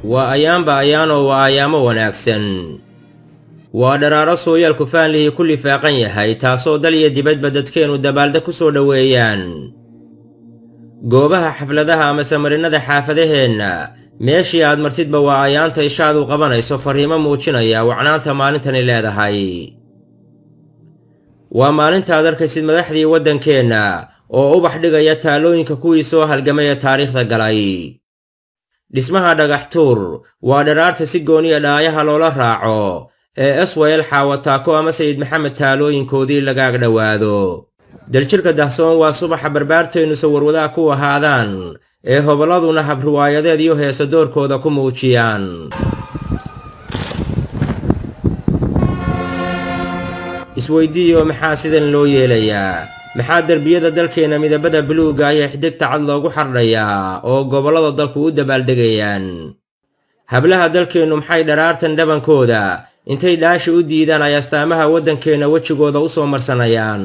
وأيام وأيام وناكسن ودرارة سويال كفان له كل فاقن يحي تاسو دليا دباد بددكين ودبالدا كسو دويان goobaha xafladaha ama samarinada xaafadaheena meeshii aad martidba waa ayaanta ishaadu qabanayso fariimo muujinaya wacnaanta maalintani leedahay waa maalinta aad arkaysid madaxdii waddankeena oo ubax dhigaya taalooyinka kuwii soo halgamay taariikhda galay dhismaha dhagax tuur waa dharaarta si gooniya dhaayaha loola raaco ee Iswayl Xaawataako ama Sayid Maxamed taalooyinkoodii lagaag dhawaado daljirka dahsoon waa subaxa barbaarteenu sawirwada ku ahaadaan ee hoboladuna hab riwaayadeed iyo heeso doorkooda ku muujiyaan isweydiiyo maxaa sidan loo yeelayaa maxaa darbiyada dalkeena midabada buluuga ay xiddigta cad loogu xardhayaa oo gobolada dalku u dabaaldegayaan hablaha dalkeenu maxay dharaartan dhabankooda intay dhaashi u diidaan ay astaamaha waddankeena wajigooda u soo marsanayaan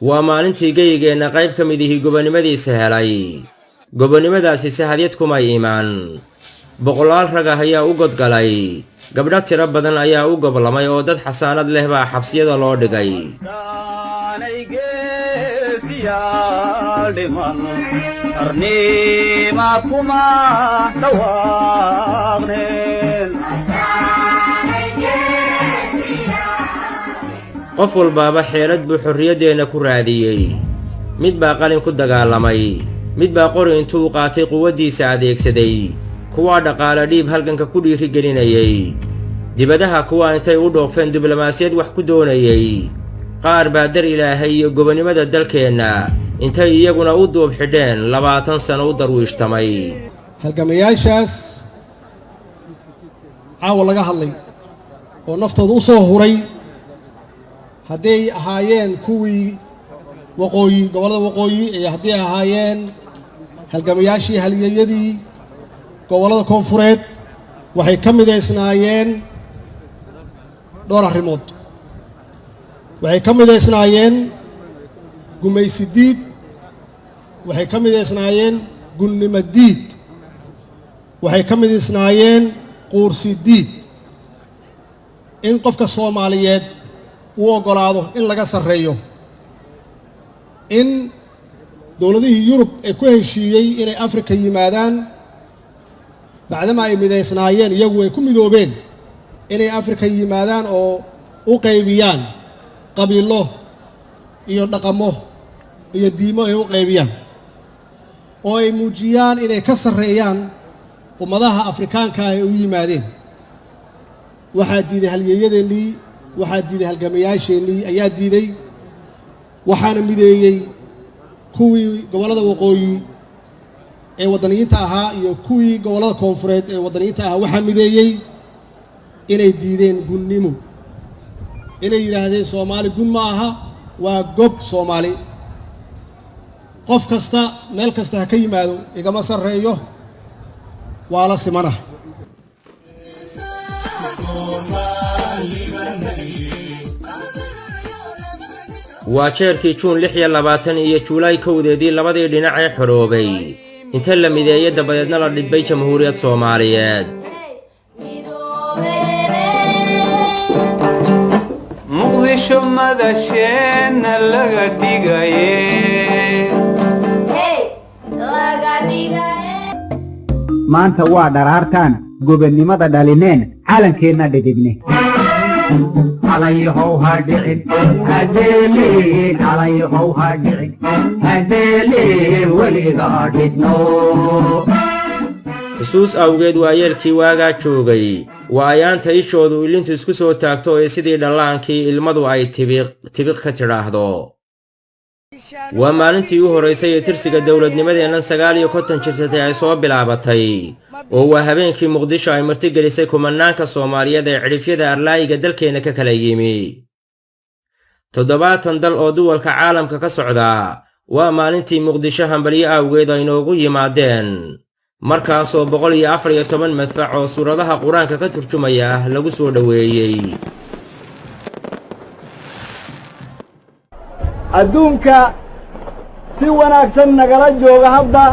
waa maalintii geygeena qayb ka mid ah gobonimadiisa helay gobonimadaasi sahadyad kuma iimaan boqolaal rag ah ayaa u godgalay gabdho tiro badan ayaa u goblamay oo dad xasaanad leh baa xabsiyada loo dhigay qof walbaaba xeelad buu xorriyadeena ku raadiyey mid baa qalin ku dagaalamay mid baa qori intuu qaatay quwaddiisa adeegsaday kuwaa dhaqaale dhiib halganka ku dhiirigelinayay dibadaha kuwa intay u dhoofeen diblomaasiyad wax ku doonayay qaar baa dar ilaahay iyo gobonimada dalkeenna intay iyaguna u duub xidheen 20 sano u darwiishtamay halgamayaashaas caawa laga hadlay oo naftooda u soo huray hadday ahaayeen kuwii waqooyi gobolada waqooyi iyo hadday ahaayeen halgamayaashii halyeeyadii gobolada koonfureed waxay ka midaysnaayeen dhowr arrimood waxay ka midaysnaayeen gumaysi diid waxay ka midaysnaayeen gunnimo diid waxay ka midaysnaayeen quursi diid in qofka Soomaaliyeed uu ogolaado in laga sarreeyo in dawladihii Yurub ay ku heshiiyey inay Afrika yimaadaan bacdama ay midaysnaayeen iyagu ay ku midoobeen inay Afrika yimaadaan oo u qaybiyaan qabiilo iyo dhaqamo iyo diimo ay u qaybiyaan oo ay muujiyaan inay ka sarreeyaan ummadaha Afrikaanka ay u yimaadeen waxaa diiday halyeeyadeennii waxaa diiday halgamayaasheenii ayaa diiday waxaana mideeyey kuwii gobolada waqooyi ee wadaniyiinta ahaa iyo kuwii gobolada koonfureed ee wadaniyiinta ahaa waxaa mideeyey inay diideen gunnimo inay yidhaahdeen Soomaali gun ma aha waa gob Soomaali qof kasta meel kasta ha ka yimaado igama sarreeyo waa la simana waa jeerkii Juun 26 iyo Juulaay 1 labadii dhinac ee xoroobay inta la mideeyay dabadeedna la dhidbay Jamhuuriyad Soomaaliyeed muqdisho madasheena laga dhigayay maanta waa dharaartaan gobonimada dhalineen calankeenna dhidigne عليهو هادعين هديلين عليهو هادعين هديلين وليغا ديسنو xusuus awgeed waa yeelkii waagaa joogay waa ayaanta ishoodu ilintu isku soo taagto ee sidii dhallaankii ilmadu ay tibiq ka tiraahdo waa maalintii u horeysay ee tirsiga dawladnimadeennan 59 jirsatay ay soo bilaabatay oo waa habeenkii Muqdisho ay marti gelisay kumanaanka Soomaaliyeed ee cirifyada arlaayiga dalkeena ka kala yimi 7 dal oo duwalka caalamka ka socda waa maalintii Muqdisho hambaliyo awgeed ay noogu yimaadeen markaasoo 114 madfac oo suuradaha quraanka ka turjumaya lagu soo dhaweeyay adduunka si wanaagsan nagala jooga hadda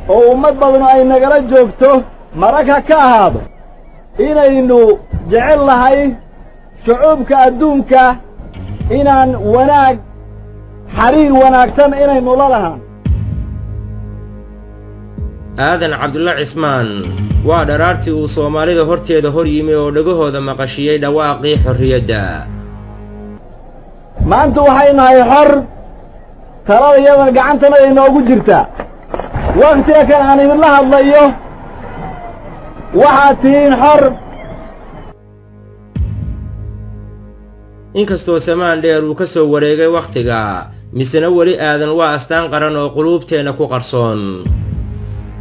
oo ummad badan ay nagala joogto maraka ka ahaado inaynu jecel lahay shucuubka adduunka inaan wanaag xiriir wanaagsan inaynu la lahaan aadan cabdulla cismaan waa dharaartii uu soomaalida horteeda hor yimi oo dhagahooda maqashiyey dhawaaqii xorriyadda maanta waxay nahay xor talada iyadan gacantana inoogu jirta wakhtiga kan aan idinla hadlayo waxaad tihiin xor inkastoo samaan dheer uu ka soo wareegay wakhtiga misena weli aadan waa astaan qaran oo quluubteenna ku qarsoon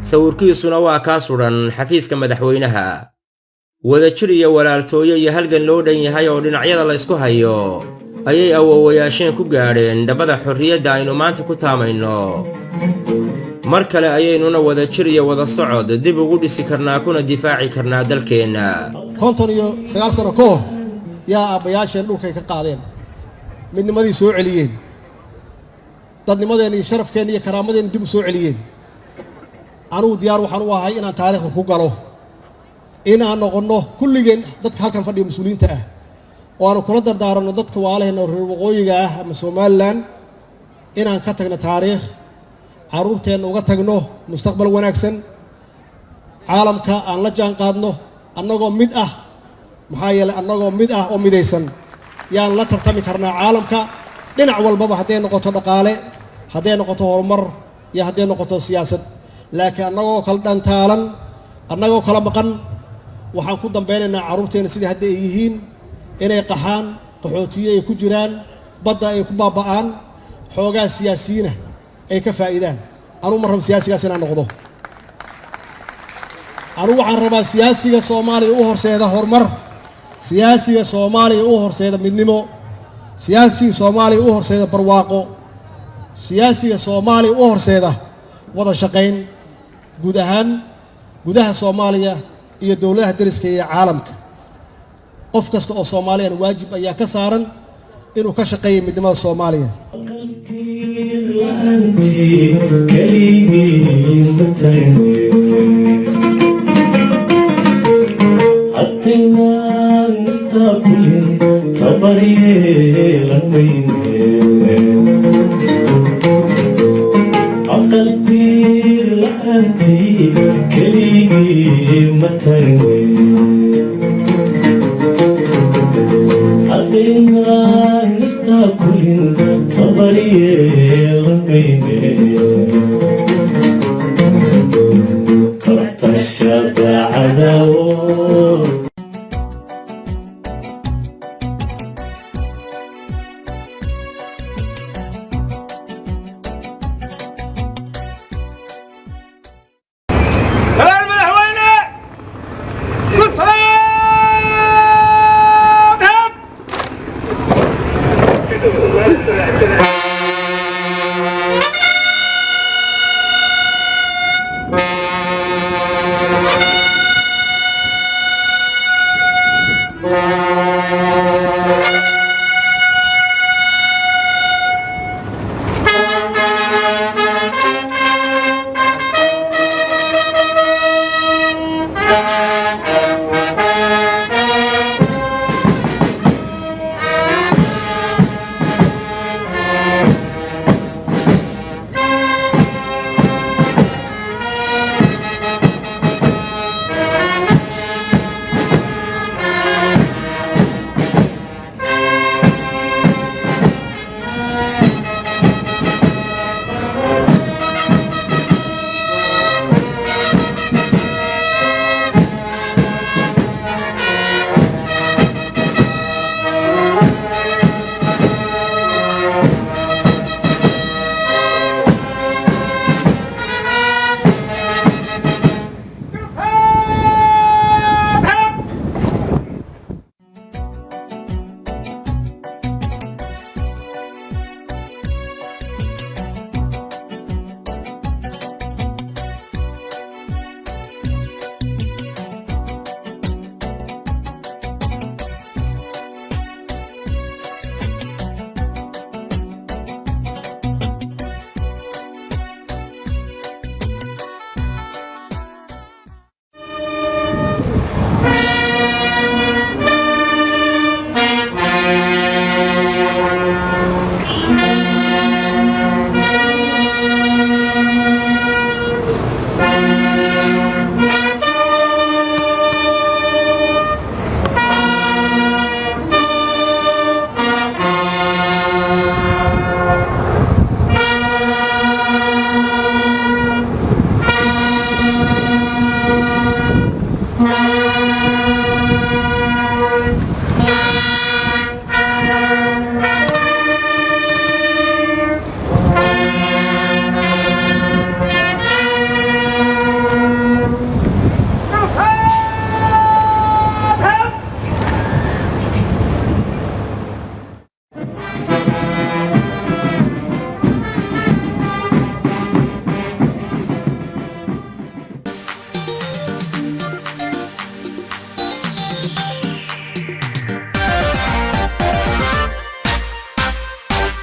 sawirkiisuna waa kaa sudhan xafiiska madaxweynaha wadajir iyo walaaltooyo iyo halgan loo dhan yahay oo dhinacyada la ysku hayo ayay awoowayaasheen ku gaadheen dhabbada xorriyadda aynu maanta ku taamayno mar kale ayaynuna wadajir iyo wada socod dib ugu dhisi karnaa kuna difaaci karnaa dalkeenna 59 sano ka hor yaa aabbayaasheen dhulkay ka qaadeen midnimadii soo celiyeen dadnimadeen iyo sharafkeen iyo karaamadeen dib u soo celiyeen anugu diyaar waxaan u ahay inaan taariikhda ku galo inaan noqonno kulligeen dadka halkan fadhiya mas-uuliyiinta ah oo aanu kula dardaaranno dadka waalaheenna reer waqooyiga ah ama somalilan inaan ka tagno taariikh carruurteenna uga tagno mustaqbal wanaagsan caalamka aan la jaan qaadno annagoo mid ah maxaa yeelay annagoo mid ah oo midaysan yaan la tartami karnaa caalamka dhinac walbaba hadday noqoto dhaqaale hadday noqoto horumar iyo hadday noqoto siyaasad laakiin annagoo kala dhantaalan annagoo kala maqan waxaan ku dambeynaynaa carruurteenna sidii hadda ay yihiin inay qaxaan qaxootiye ay ku jiraan badda ay ku baaba'aan xoogaa siyaasiyiina ay ka faa'iidaan anugu ma rabo siyaasigaas inaan noqdo anugu waxaan rabaa siyaasiga soomaaliya u horseeda horumar siyaasiga soomaaliya u horseeda midnimo siyaasiga soomaaliya u horseeda barwaaqo siyaasiga soomaaliya u horseeda wada shaqayn guud ahaan gudaha soomaaliya iyo dowladaha deriska iyo caalamka qof kasta oo soomaaliyana waajib ayaa ka saaran inuu ka shaqeeyo midnimada soomaaliya Adina nista kulin tabariye langaine